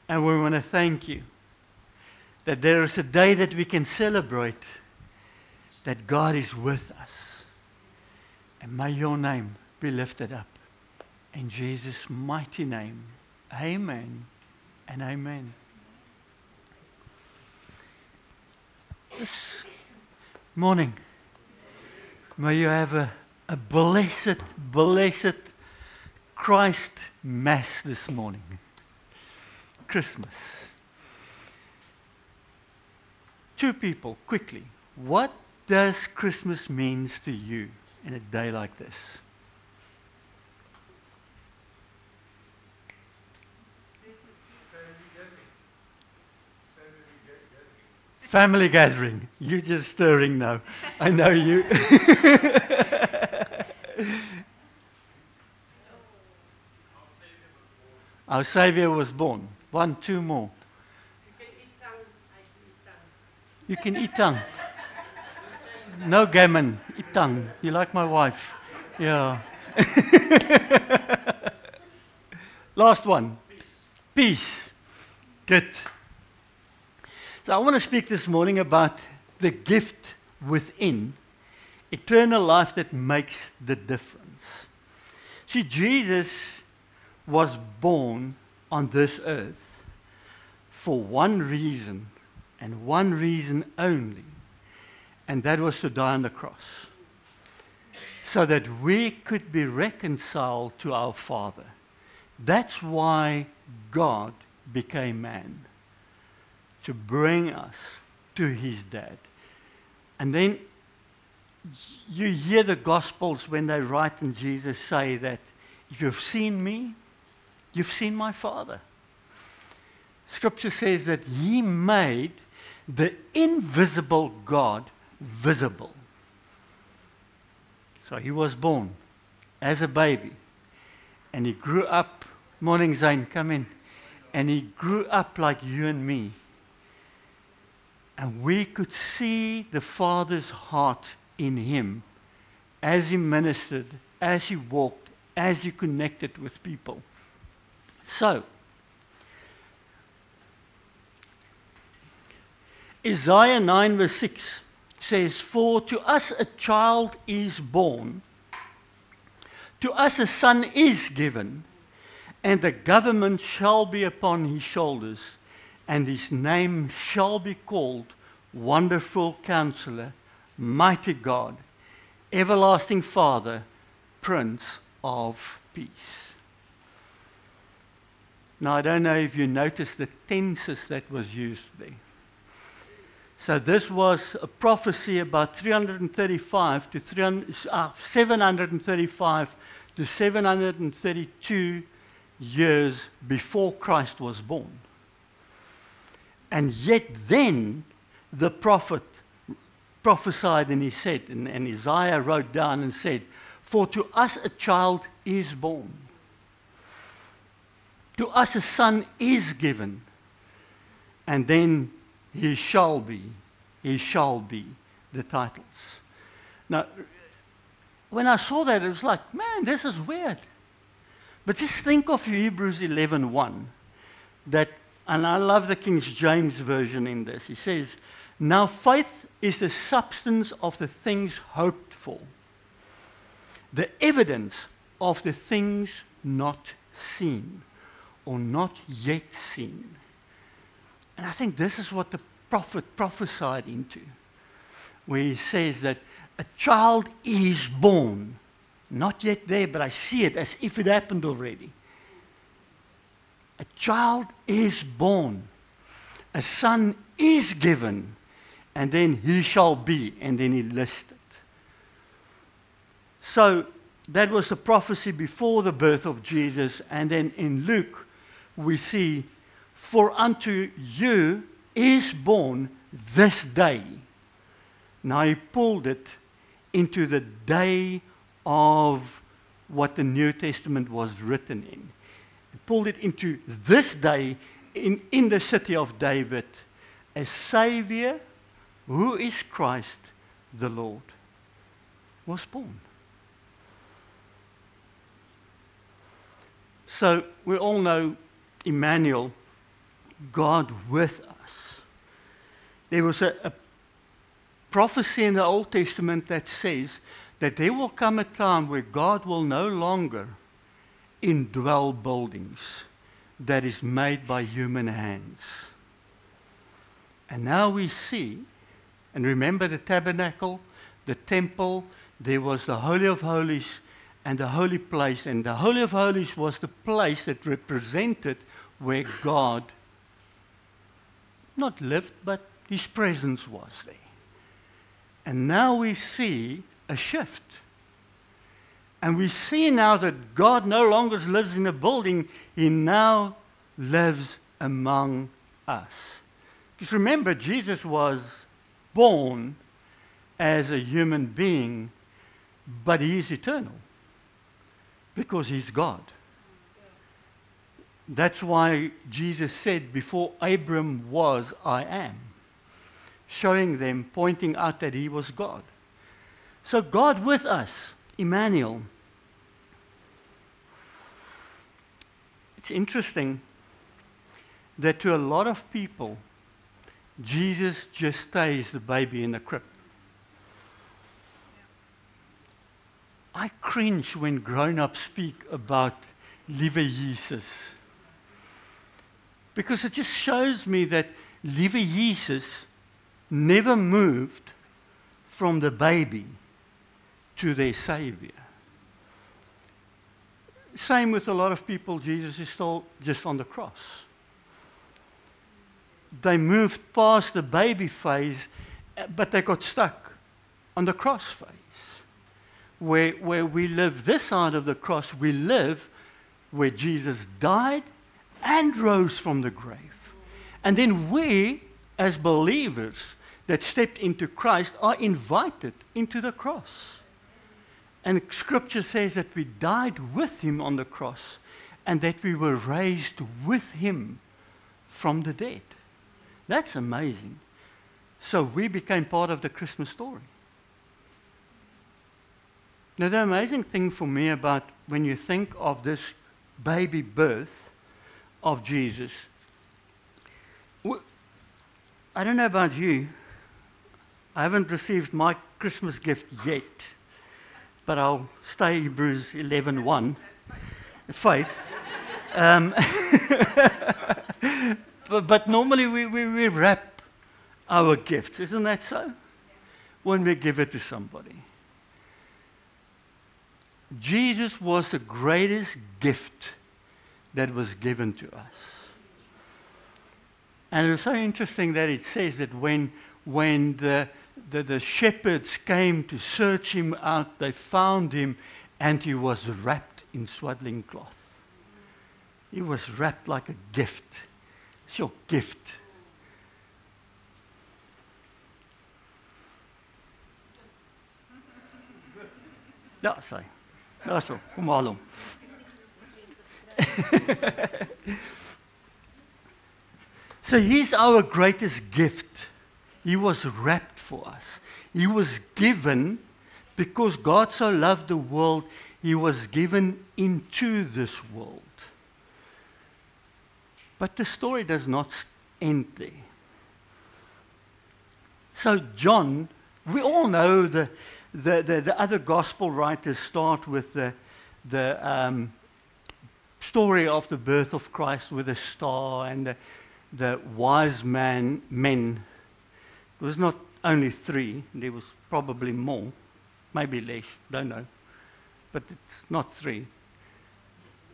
And we want to thank you that there is a day that we can celebrate that God is with us. And may your name be lifted up. In Jesus' mighty name, amen and amen. This morning, may you have a blessed Christ Mass this morning. Christmas. Two people, quickly. What does Christmas mean to you in a day like this? Family gathering. You're just stirring now. I know you. Our Savior was born. 1, 2 more. You can eat tongue. No gammon. Eat tongue. You like my wife? Yeah. Last one. Peace. Good. So I want to speak this morning about the gift within, eternal life that makes the difference. See, Jesus was born on this earth for one reason, and one reason only, and that was to die on the cross, so that we could be reconciled to our Father. That's why God became man, to bring us to his dad. And then you hear the Gospels when they write and Jesus say that if you've seen me, you've seen my Father. Scripture says that he made the invisible God visible. So he was born as a baby, and he grew up. Morning, Zane, come in. And he grew up like you and me. And we could see the Father's heart in him as he ministered, as he walked, as he connected with people. So, Isaiah 9 verse 6 says, "For to us a child is born, to us a son is given, and the government shall be upon his shoulders, and his name shall be called Wonderful Counselor, Mighty God, Everlasting Father, Prince of Peace." Now, I don't know if you noticed the tenses that was used there. So this was a prophecy about 735 to 732 years before Christ was born. And yet then the prophet prophesied and he said, and Isaiah wrote down and said, "For to us a child is born. To us a son is given. And then he shall be the titles." Now, when I saw that, it was like, man, this is weird. But just think of Hebrews 11:1, that, and I love the King James Version in this. He says, "Now faith is the substance of the things hoped for, the evidence of the things not seen or not yet seen." And I think this is what the prophet prophesied into, where he says that a child is born. Not yet there, but I see it as if it happened already. A child is born. A son is given. And then he shall be. And then he lists it. So that was the prophecy before the birth of Jesus. And then in Luke, we see, "For unto you is born this day." Now he pulled it into the day of what the New Testament was written in. He pulled it into this day in the city of David, a Savior, who is Christ the Lord, was born. So we all know Emmanuel God with us. There was a prophecy in the Old Testament that says that there will come a time where God will no longer indwell buildings that is made by human hands. And now we see, and remember the tabernacle, the temple, there was the Holy of Holies and the holy place. And the Holy of Holies was the place that represented where God not lived, but his presence was there. And now we see a shift. And we see now that God no longer lives in a building, he now lives among us. Because remember, Jesus was born as a human being, but he is eternal because he's God. That's why Jesus said, before Abram was, I am, showing them, pointing out that he was God. So God with us, Emmanuel. It's interesting that to a lot of people, Jesus just stays the baby in the crib. I cringe when grown-ups speak about Liewe Jesus. Because it just shows me that Liewe Jesus never moved from the baby to their Savior. Same with a lot of people, Jesus is still just on the cross. They moved past the baby phase, but they got stuck on the cross phase. Where we live this side of the cross, we live where Jesus died and rose from the grave. And then we, as believers that stepped into Christ, are invited into the cross. And Scripture says that we died with him on the cross and that we were raised with him from the dead. That's amazing. So we became part of the Christmas story. Now, the amazing thing for me about when you think of this baby birth of Jesus, I don't know about you, I haven't received my Christmas gift yet, but I'll stay Hebrews 11:1, faith. But normally we wrap our gifts, isn't that so? When we give it to somebody. Jesus was the greatest gift that was given to us. And it was so interesting that it says that when the shepherds came to search him out, they found him and he was wrapped in swaddling cloth. He was wrapped like a gift. It's your gift. Ja, sorry. That's all. Kom maar om. So he's our greatest gift. He was wrapped for us. He was given because God so loved the world, he was given into this world. But the story does not end there. So John, we all know the other gospel writers start with the story of the birth of Christ with a star and the wise men. It was not only 3, there was probably more, maybe less, don't know. But it's not 3.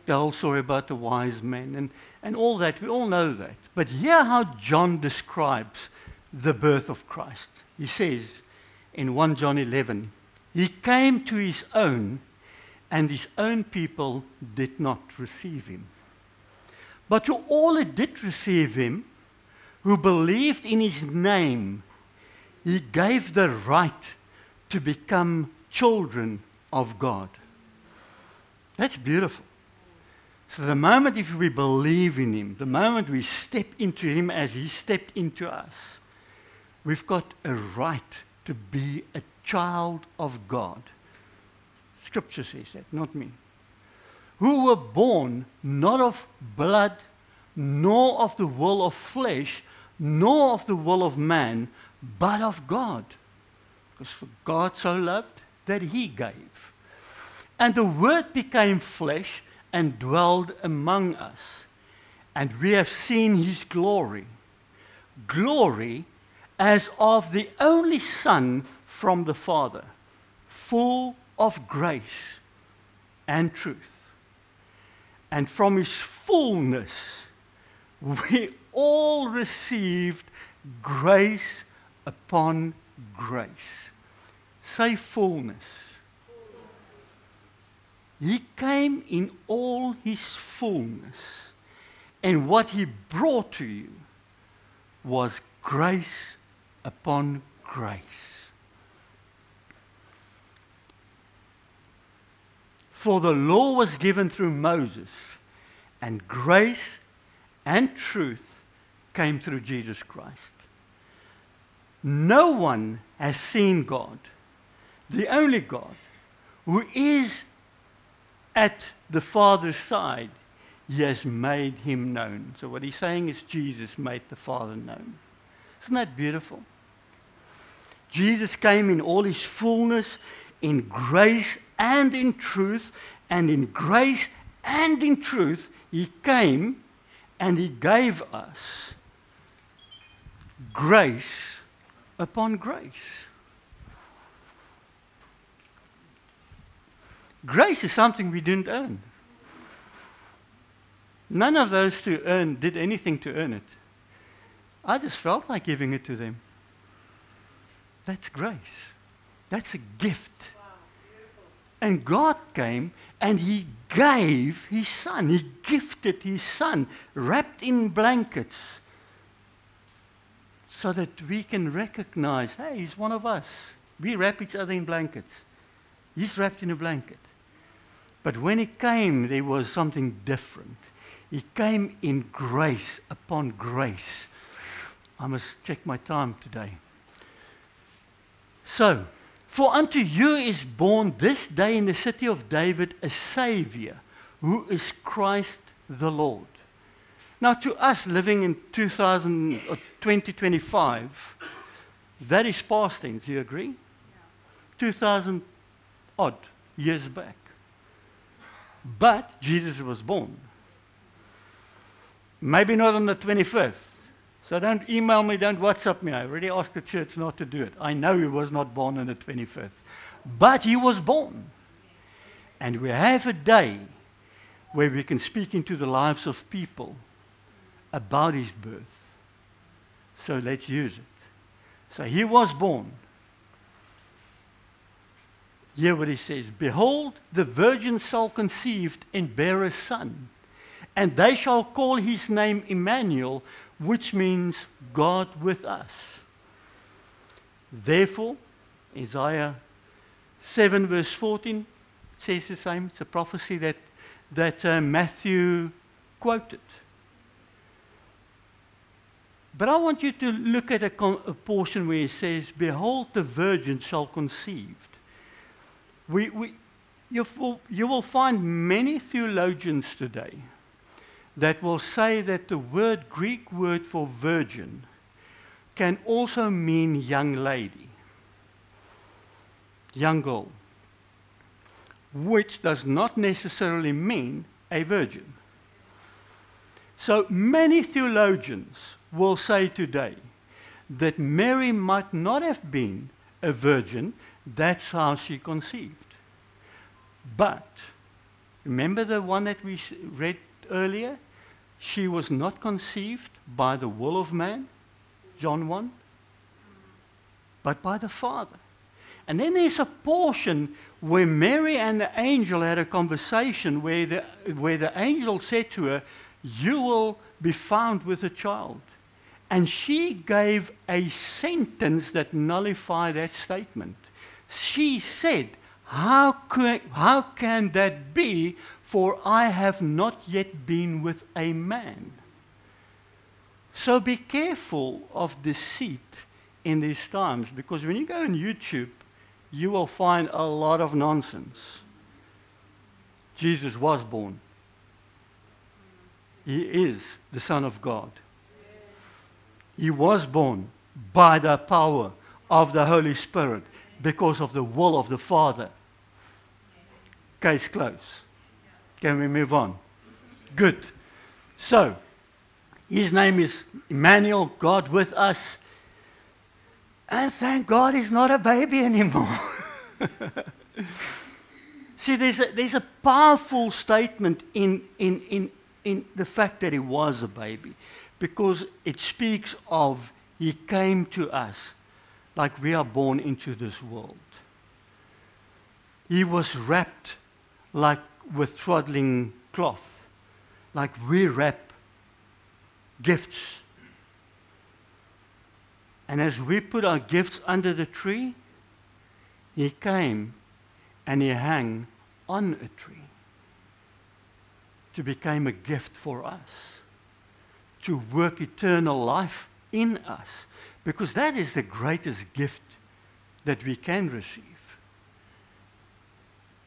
The whole story about the wise men and all that, we all know that. But hear how John describes the birth of Christ. He says in 1 John 11, he came to his own, and his own people did not receive him. But to all who did receive him, who believed in his name, he gave the right to become children of God. That's beautiful. So the moment if we believe in him, the moment we step into him as he stepped into us, we've got a right to be a child of God. Scripture says that, not me. Who were born not of blood, nor of the will of flesh, nor of the will of man, but of God. Because for God so loved that he gave. And the Word became flesh and dwelled among us. And we have seen his glory. Glory as of the only Son from the Father, full of grace and truth. And from his fullness, we all received grace upon grace. Say fullness. He came in all his fullness. And what he brought to you was grace upon grace. For the law was given through Moses, and grace and truth came through Jesus Christ. No one has seen God, the only God, who is at the Father's side. He has made him known. So what he's saying is Jesus made the Father known. Isn't that beautiful? Jesus came in all his fullness, in grace and in truth, and in grace and in truth, he came and he gave us grace upon grace. Grace is something we didn't earn. None of those to earn did anything to earn it. I just felt like giving it to them. That's grace. That's a gift. Wow, beautiful. And God came and he gave his Son. He gifted his Son, wrapped in blankets, so that we can recognize, hey, he's one of us. We wrap each other in blankets. He's wrapped in a blanket. But when he came, there was something different. He came in grace upon grace. I must check my time today. So, for unto you is born this day in the city of David a Savior, who is Christ the Lord. Now, to us living in 2025, that is past tense, do you agree? Yeah. 2,000 odd years back. But Jesus was born. Maybe not on the 25th. So don't email me, don't WhatsApp me. I already asked the church not to do it. I know he was not born on the 25th. But he was born. And we have a day where we can speak into the lives of people about his birth. So let's use it. So he was born. Hear what he says. Behold, the virgin shall conceive and bear a son, and they shall call his name Emmanuel, which means God with us. Therefore, Isaiah 7 verse 14 says the same. It's a prophecy that Matthew quoted. But I want you to look at a portion where it says, behold, the virgin shall conceive. You will find many theologians today that will say that the Greek word for virgin can also mean young lady, young girl, which does not necessarily mean a virgin. So many theologians will say today that Mary might not have been a virgin, that's how she conceived. But, remember the one that we read earlier? She was not conceived by the will of man, John 1, but by the Father. And then there's a portion where Mary and the angel had a conversation where the angel said to her, you will be found with a child. And she gave a sentence that nullified that statement. She said, how can that be, for I have not yet been with a man? So be careful of deceit in these times, because when you go on YouTube, you will find a lot of nonsense. Jesus was born. He is the Son of God. He was born by the power of the Holy Spirit because of the will of the Father. Case closed. Can we move on? Good. So, his name is Emmanuel, God with us. And thank God he's not a baby anymore. See, there's a powerful statement in the fact that he was a baby, because it speaks of he came to us like we are born into this world. He was wrapped like with swaddling cloth, like we wrap gifts. And as we put our gifts under the tree, he came and he hung on a tree to become a gift for us, to work eternal life in us, because that is the greatest gift that we can receive.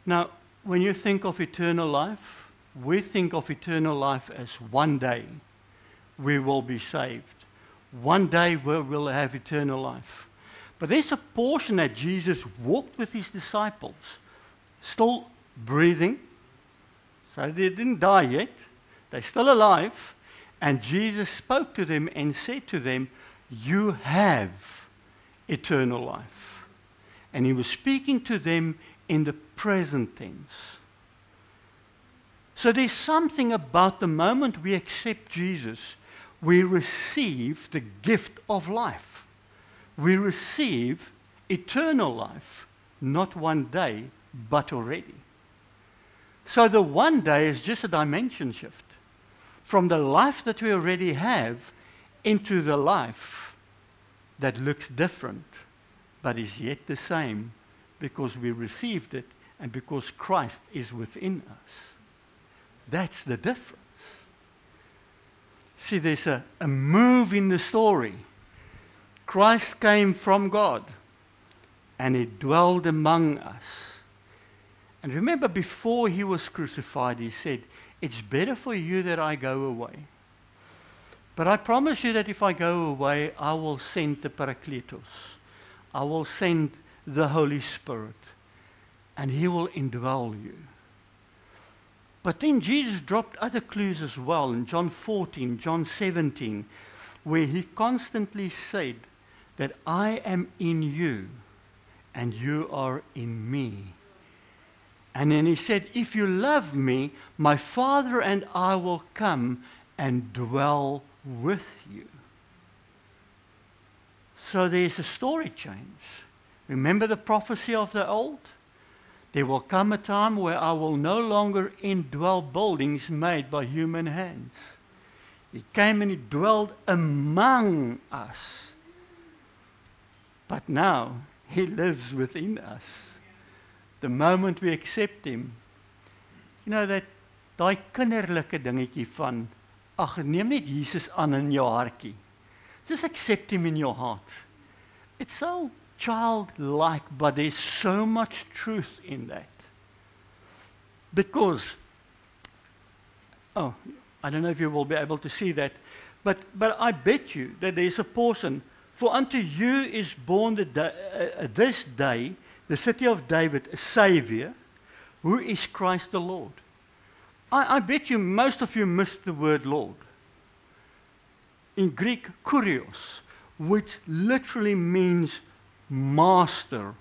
Now, when you think of eternal life, we think of eternal life as one day we will be saved. One day we will have eternal life. But there's a portion that Jesus walked with his disciples, still breathing. So they didn't die yet. They're still alive. And Jesus spoke to them and said to them, you have eternal life. And he was speaking to them in the present tense. So there's something about the moment we accept Jesus, we receive the gift of life. We receive eternal life, not one day, but already. So the one day is just a dimension shift from the life that we already have into the life that looks different, but is yet the same because we received it and because Christ is within us. That's the difference. See, there's a move in the story. Christ came from God and he dwelled among us. And remember, before he was crucified, he said, it's better for you that I go away. But I promise you that if I go away, I will send the Parakletos. I will send the Holy Spirit, and he will indwell you. But then Jesus dropped other clues as well in John 14, John 17, where he constantly said that I am in you and you are in me. And then he said, if you love me, my Father and I will come and dwell with you. So there's a story change. Remember the prophecy of the old? There will come a time where I will no longer indwell buildings made by human hands. He came and he dwelled among us. But now he lives within us. The moment we accept him, you know that daai kinderlike dingetjie van, ag neem net Jesus aan in jou hartjie. Just accept him in your heart. It's so childlike, but there's so much truth in that. Because, I don't know if you will be able to see that, but I bet you that there's a portion, for unto you is born this day, the city of David, a Savior, who is Christ the Lord. I bet you, most of you missed the word Lord. In Greek, kurios, which literally means master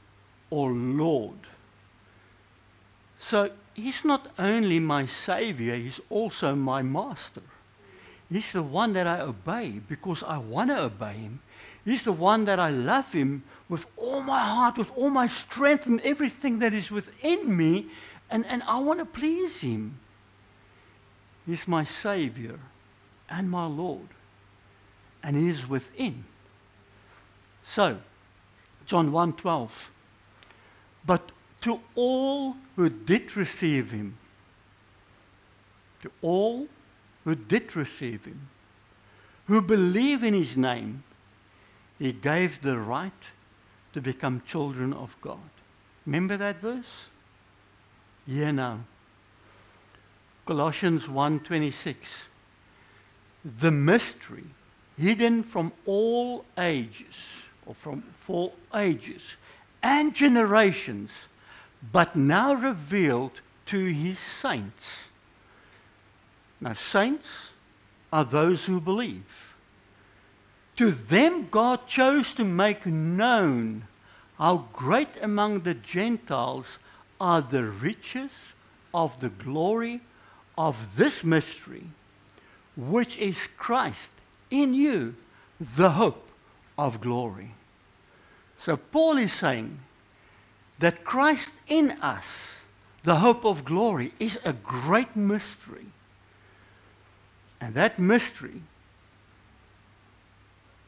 or Lord. So he's not only my Savior, he's also my master. He's the one that I obey because I want to obey him. He's the one that I love him with all my heart, with all my strength and everything that is within me, and I want to please him. He's my Savior and my Lord, and he is within. So, John 1:12, but to all who did receive him, to all who did receive him, who believe in his name, he gave the right to become children of God. Remember that verse? Here now. Colossians 1:26. the mystery hidden from all ages, or for ages and generations, but now revealed to his saints. Now, saints are those who believe. To them, God chose to make known how great among the Gentiles are the riches of the glory of this mystery, which is Christ in you, the hope of glory. So Paul is saying that Christ in us, the hope of glory, is a great mystery. And that mystery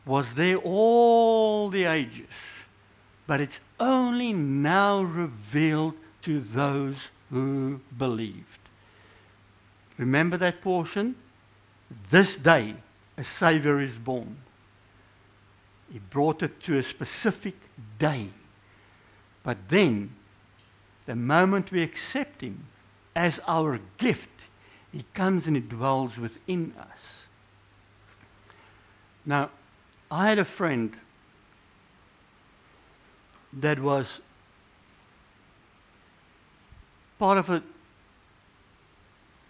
was there all the ages, but it's only now revealed to those who believed. Remember that portion? This day a Savior is born. He brought it to a specific day. But then, the moment we accept him as our gift, he comes and he dwells within us. Now, I had a friend that was part of a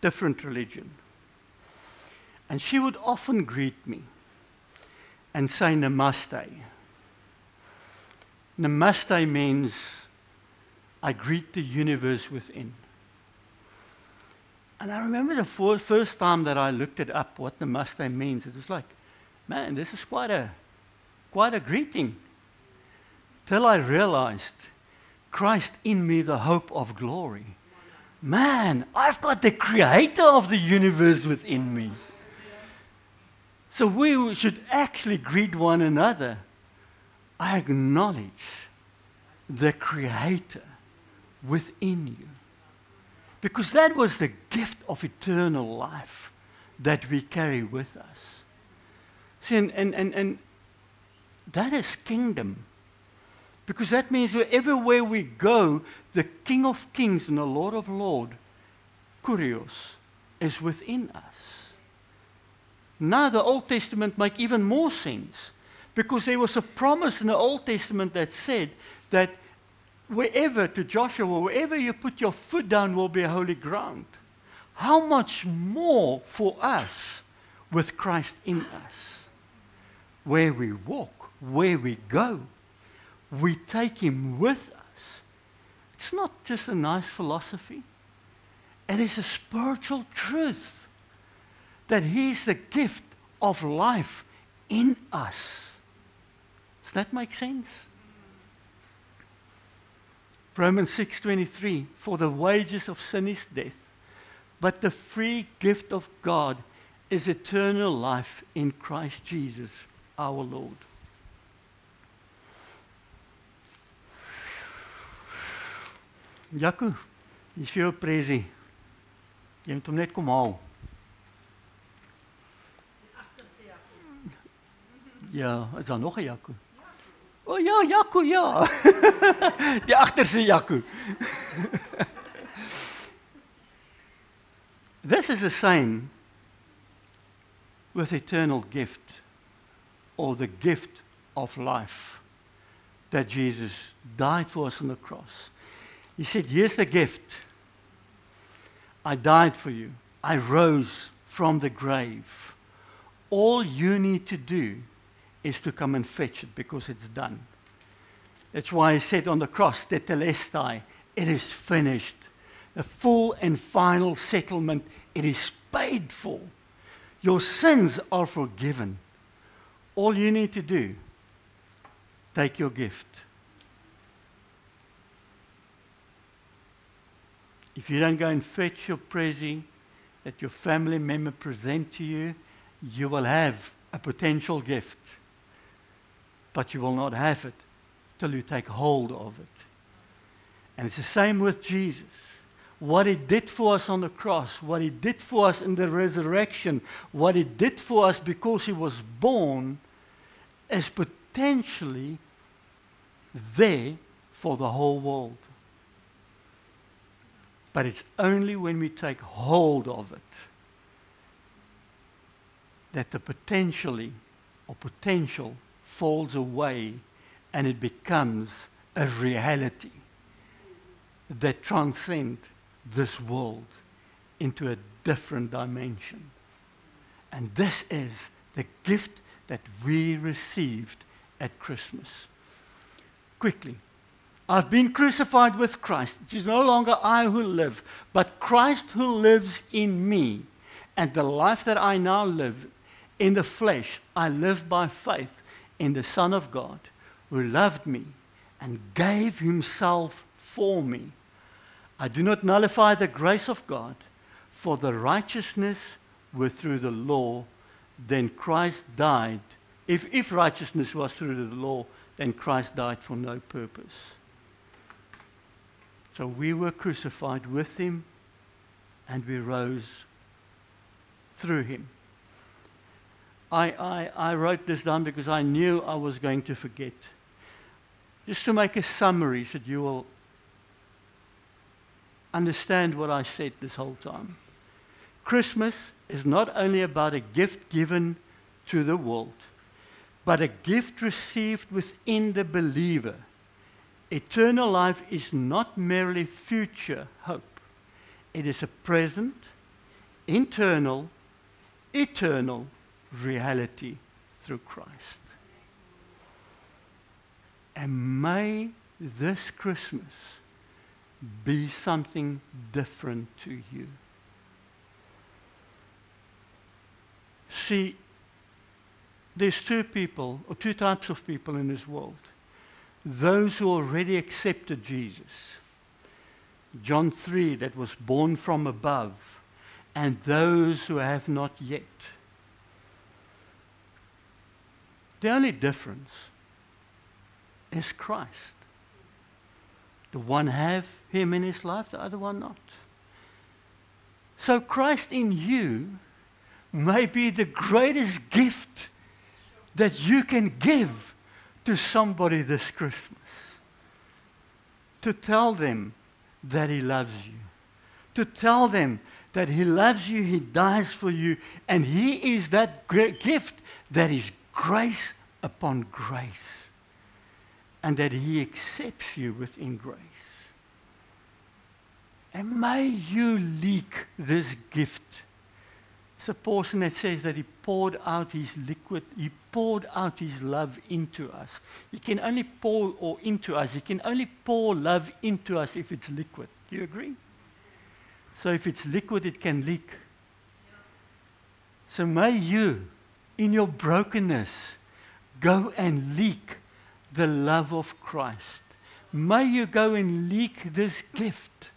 different religion. And she would often greet me and say Namaste. Namaste means I greet the universe within. And I remember the first time that I looked it up, what Namaste means. It was like, man, this is quite a greeting. Till I realized Christ in me, the hope of glory. Man, I've got the creator of the universe within me. So we should actually greet one another. I acknowledge the creator within you. Because that was the gift of eternal life that we carry with us. See, and that is kingdom. Because that means wherever we go, the King of Kings and the Lord of Lords, Kurios, is within us. Now the Old Testament makes even more sense. Because there was a promise in the Old Testament that said that wherever, to Joshua, wherever you put your foot down will be holy ground. How much more for us with Christ in us? Where we walk, where we go, we take him with us. It's not just a nice philosophy. It is a spiritual truth that he's the gift of life in us. Does that make sense? Romans 6:23, for the wages of sin is death, but the free gift of God is eternal life in Christ Jesus our Lord. Jaco, hier's vir jou 'n presie. Jy moet hom net kom haal. Ja, is daar nog 'n Jaco? Oh ja, Jaco, ja. Die agterste Jaco. This is the same with eternal gift, or the gift of life that Jesus died for us on the cross. He said, here's the gift. I died for you. I rose from the grave. All you need to do is to come and fetch it because it's done. That's why he said on the cross, Tetelestai, it is finished. A full and final settlement. It is paid for. Your sins are forgiven. All you need to do, take your gift. If you don't go and fetch your present that your family member present to you, you will have a potential gift. But you will not have it till you take hold of it. And it's the same with Jesus. What he did for us on the cross, what he did for us in the resurrection, what he did for us because he was born, is potentially there for the whole world. But it's only when we take hold of it that the potential falls away and it becomes a reality that transcends this world into a different dimension. And this is the gift that we received at Christmas. Quickly. I've been crucified with Christ. It is no longer I who live, but Christ who lives in me. And the life that I now live in the flesh, I live by faith in the Son of God, who loved me and gave himself for me. I do not nullify the grace of God, for the righteousness were through the law, then Christ died. If righteousness was through the law, then Christ died for no purpose. So we were crucified with him, and we rose through him. I wrote this down because I knew I was going to forget. Just to make a summary so that you will understand what I said this whole time. Christmas is not only about a gift given to the world, but a gift received within the believer. Eternal life is not merely future hope. It is a present, internal, eternal reality through Christ. And may this Christmas be something different to you. See, there's two types of people in this world. Those who already accepted Jesus, John 3, that was born from above, and those who have not yet. The only difference is Christ. The one have him in his life, the other one not. So Christ in you may be the greatest gift that you can give to somebody this Christmas. To tell them that he loves you. To tell them that he loves you, he dies for you, and he is that great gift that is grace upon grace. And that he accepts you within grace. And may you leak this gift. It's a portion that says that he poured out his love into us. He can only pour love into us if it's liquid. Do you agree? So if it's liquid, it can leak. So may you, in your brokenness, go and leak the love of Christ. May you go and leak this gift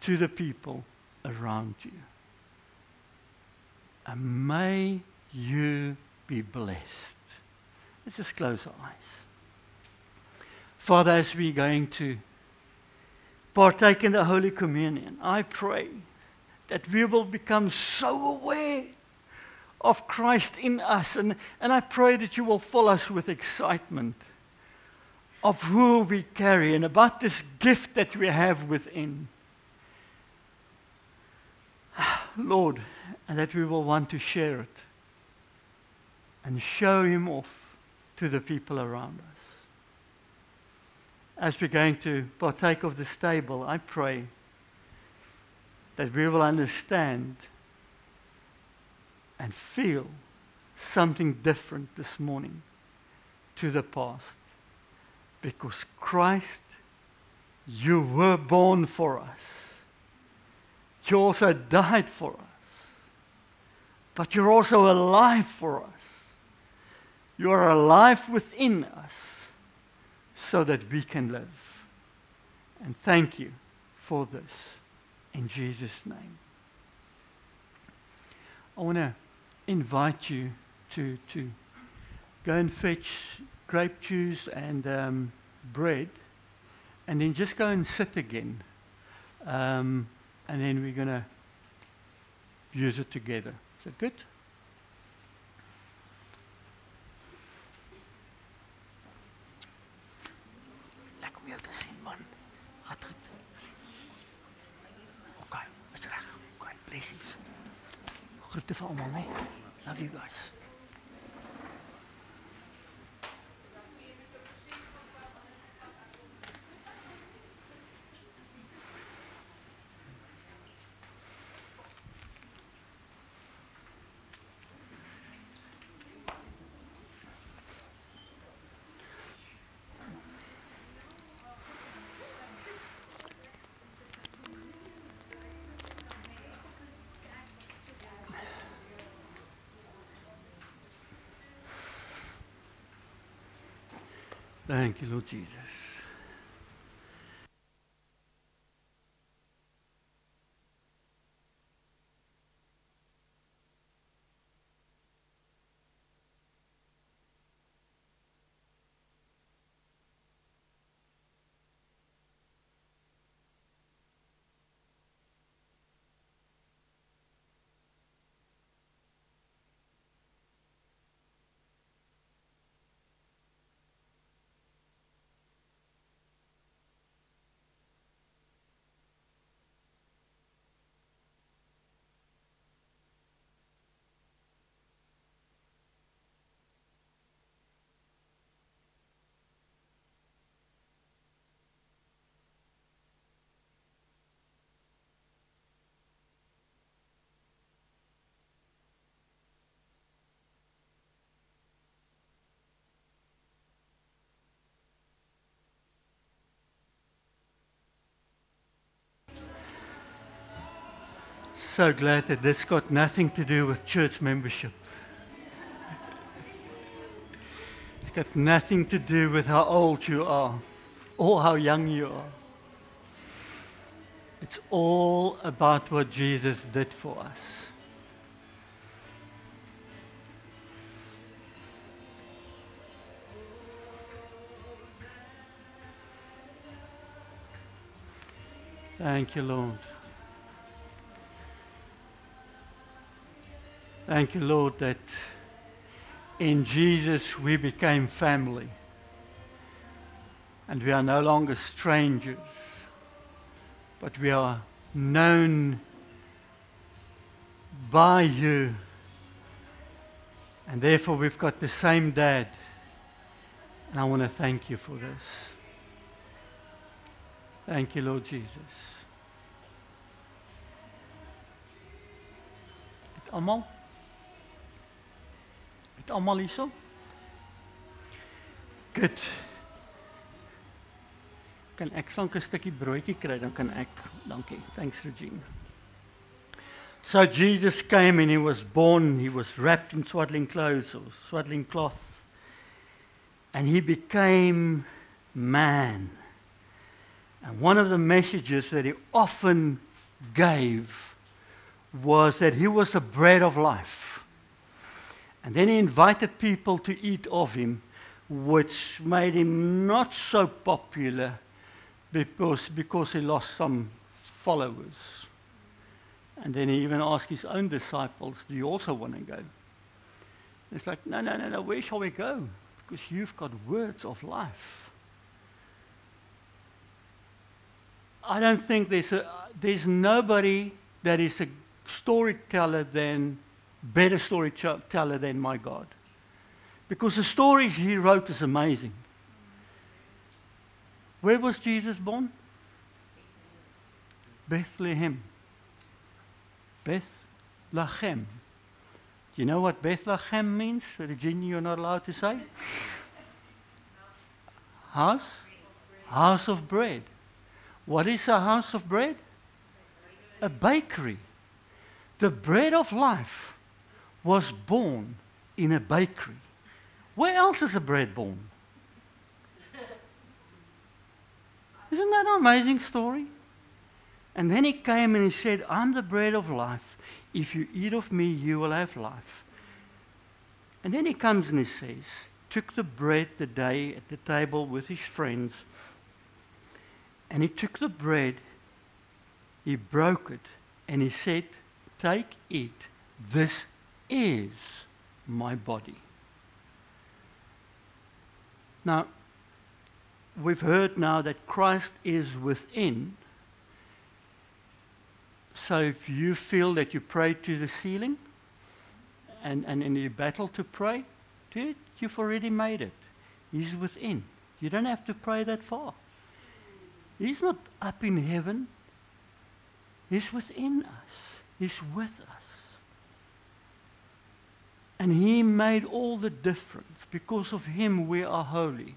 to the people around you. And may you be blessed. Let's just close our eyes. Father, as we're going to partake in the Holy Communion, I pray that we will become so aware of Christ in us. And I pray that you will fill us with excitement of who we carry and about this gift that we have within. Lord, and that we will want to share it and show him off to the people around us. As we're going to partake of this table, I pray that we will understand and feel something different this morning to the past. Because Christ, you were born for us. You also died for us. But you're also alive for us. You are alive within us so that we can live. And thank you for this in Jesus' name. I want to invite you to go and fetch grape juice and bread, and then just go and sit again. And then we're going to use it together. Is that good? Lekker om jou te sien, man. Gaat goed. Okay, is reg. Okay, blessings. Groete vir almal, né? Love you guys. Thank you, Lord Jesus. So glad that this got nothing to do with church membership. It's got nothing to do with how old you are or how young you are. It's all about what Jesus did for us. Thank you, Lord. Thank you, Lord, that in Jesus we became family. And we are no longer strangers, but we are known by you. And therefore we've got the same dad. And I want to thank you for this. Thank you, Lord Jesus. Het almal? Het almal hierso? Good. Kan ek soms 'n stukkie broodjie kry, dan kan ek. Dankie. Thanks, Regine. So Jesus came and he was born, he was wrapped in swaddling clothes or swaddling cloth. And he became man. And one of the messages that he often gave was that he was the bread of life. And then he invited people to eat of him, which made him not so popular because he lost some followers. And then he even asked his own disciples, do you also want to go? And it's like, no, where shall we go? Because you've got words of life. I don't think there's nobody that is a better storyteller than my God. Because the stories he wrote is amazing. Where was Jesus born? Bethlehem. Bethlehem. Do you know what Bethlehem means? Regina, you're not allowed to say? House? House of bread. What is a house of bread? A bakery. The bread of life was born in a bakery. Where else is a bread born? Isn't that an amazing story? And then he came and he said, I'm the bread of life. If you eat of me, you will have life. And then he comes and he says, took the bread the day at the table with his friends, and he took the bread, he broke it, and he said, take it, this is my body. Now, we've heard now that Christ is within. So if you feel that you pray to the ceiling, and in your battle to pray, dude, you've already made it. He's within. You don't have to pray that far. He's not up in heaven. He's within us. He's with us. And he made all the difference. Because of him, we are holy.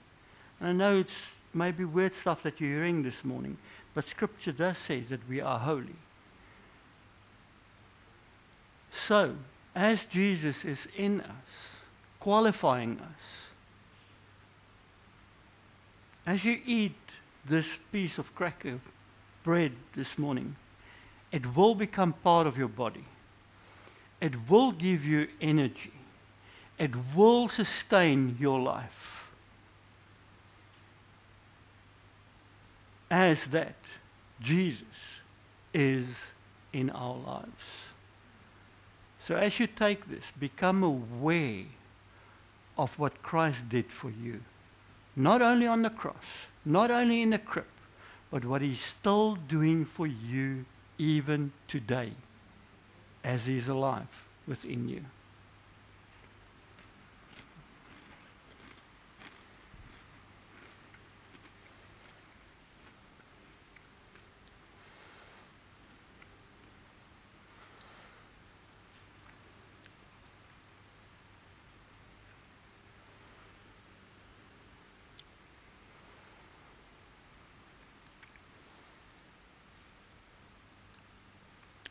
And I know it's maybe weird stuff that you're hearing this morning, but Scripture does say that we are holy. So, as Jesus is in us, qualifying us, as you eat this piece of cracker bread this morning, it will become part of your body. It will give you energy. It will sustain your life. As that, Jesus is in our lives. So as you take this, become aware of what Christ did for you. Not only on the cross, not only in the crypt, but what he's still doing for you even today as he's alive within you.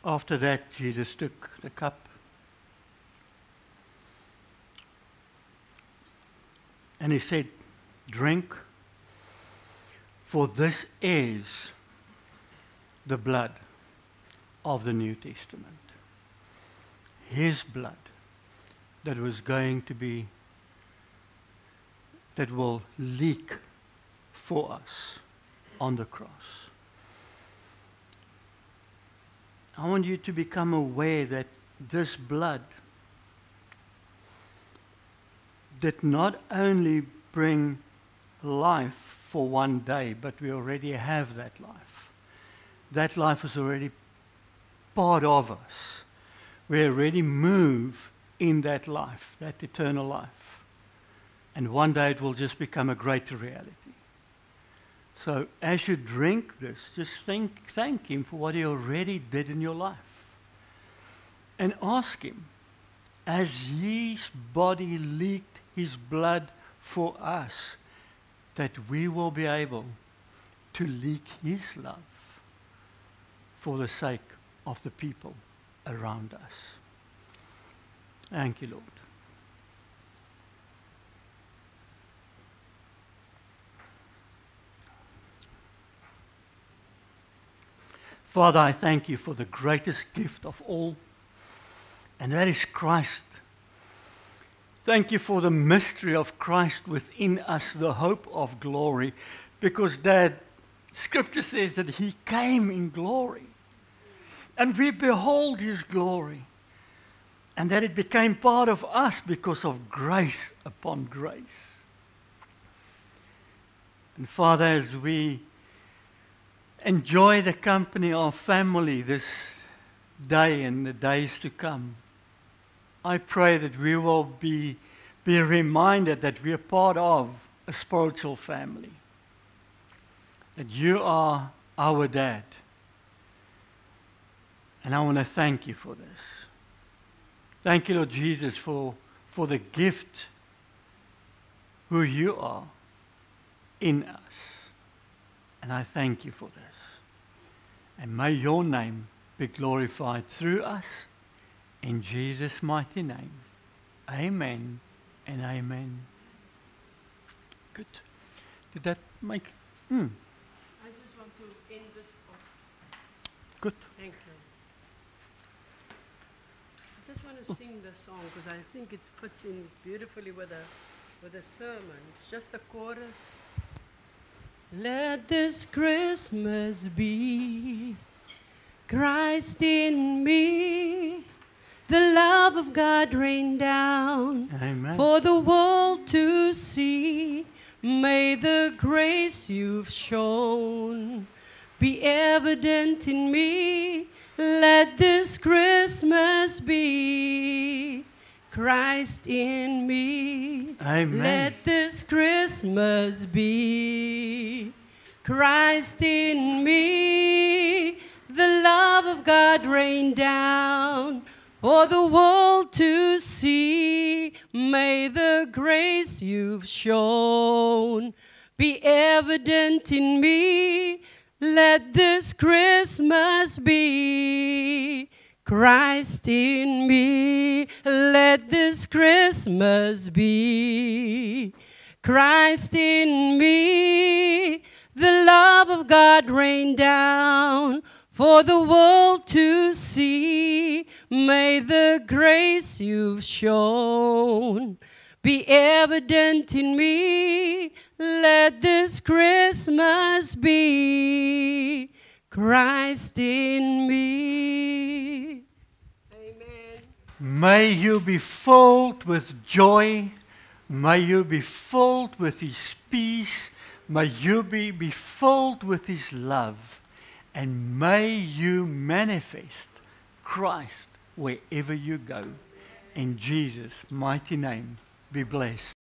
After that, Jesus took the cup and he said, "Drink, for this is the blood of the New Testament." His blood that was going to be, that will leak for us on the cross. I want you to become aware that this blood did not only bring life for one day, but we already have that life. That life is already part of us. We already move in that life, that eternal life. And one day it will just become a greater reality. So as you drink this, just thank him for what he already did in your life. And ask him, as his body leaked his blood for us, that we will be able to leak his love for the sake of the people around us. Thank you, Lord. Father, I thank you for the greatest gift of all, and that is Christ. Thank you for the mystery of Christ within us, the hope of glory, because that Scripture says that he came in glory, and we behold his glory, and that it became part of us because of grace upon grace. And Father, as we enjoy the company of family this day and the days to come, I pray that we will be reminded that we are part of a spiritual family. That you are our dad. And I want to thank you for this. Thank you, Lord Jesus, for the gift who you are in us. And I thank you for this. And may your name be glorified through us. In Jesus' mighty name. Amen and amen. Good. Did that make... I just want to end this off. Good. Thank you. I just want to sing the song because I think it fits in beautifully with the sermon. It's just a chorus. Let this Christmas be Christ in me, the love of God rain down. Amen. For the world to see. May the grace you've shown be evident in me. Let this Christmas be Christ in me. Amen. Let this Christmas be Christ in me. The love of God rain down for the world to see. May the grace you've shown be evident in me. Let this Christmas be Christ in me. Let this Christmas be Christ in me. The love of God rain down for the world to see. May the grace you've shown be evident in me. Let this Christmas be Christ in me. Amen. May you be filled with joy. May you be filled with His peace. May you be filled with His love. And may you manifest Christ wherever you go. In Jesus' mighty name, be blessed.